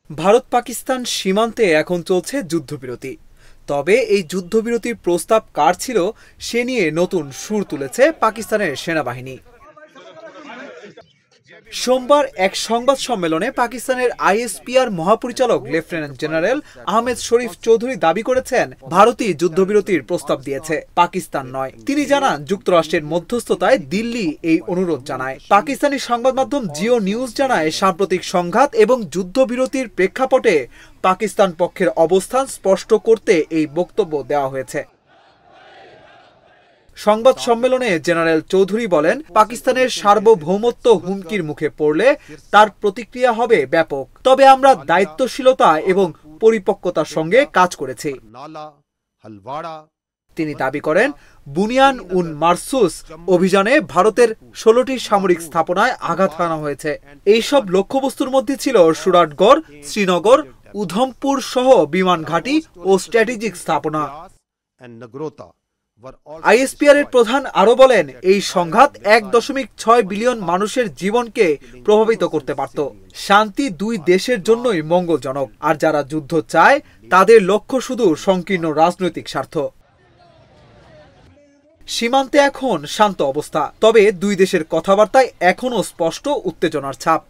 ভারত পাকিস্তান সীমান্তে এখন চলছে যুদ্ধবিরতি। তবে এই যুদ্ধবিরতির প্রস্তাব কার ছিল সে নিয়ে নতুন সুর তুলেছে পাকিস্তানের সেনাবাহিনী। সোমবার এক সংবাদ সম্মেলনে পাকিস্তানের আইএসপিআর মহাপরিচালক লেফটেন্যান্ট জেনারেল আহমেদ শরীফ চৌধুরী দাবি করেছেন ভারতই যুদ্ধবিরতির প্রস্তাব দিয়েছে, পাকিস্তান নয়। তিনি জানান যুক্তরাষ্ট্রের মধ্যস্থতায় দিল্লি এই অনুরোধ জানায়। পাকিস্তানি সংবাদ মাধ্যম জিও নিউজ জানায় সাম্প্রতিক সংঘাত এবং যুদ্ধবিরতির প্রেক্ষাপটে পাকিস্তান পক্ষের অবস্থান স্পষ্ট করতে এই বক্তব্য দেওয়া হয়েছে। সংবাদ সম্মেলনে জেনারেল চৌধুরী বলেন, পাকিস্তানের সার্বভৌমত্ব হুমকির মুখে পড়লে তার প্রতিক্রিয়া হবে ব্যাপক। তবে আমরা দায়িত্বশীলতা এবং পরিপক্কতার সঙ্গে কাজ করেছি। তিনি দাবি করেন, বুনিয়ান উন মারসুস অভিযানে ভারতের 16টি সামরিক স্থাপনায় আঘাত হানা হয়েছে। এইসব লক্ষ্যবস্তুর মধ্যে ছিল সুরাটগড়, শ্রীনগর, উধমপুর সহ বিমান ঘাঁটি ও স্ট্র্যাটেজিক স্থাপনা। আইএসপিআর এর প্রধান আরো বলেন, এই সংঘাত 1.6 বিলিয়ন মানুষের জীবনকে প্রভাবিত করতে পারত। শান্তি দুই দেশের জন্যই মঙ্গলজনক, আর যারা যুদ্ধ চায় তাদের লক্ষ্য শুধু সংকীর্ণ রাজনৈতিক স্বার্থ। সীমান্তে এখন শান্ত অবস্থা, তবে দুই দেশের কথাবার্তায় এখনো স্পষ্ট উত্তেজনার ছাপ।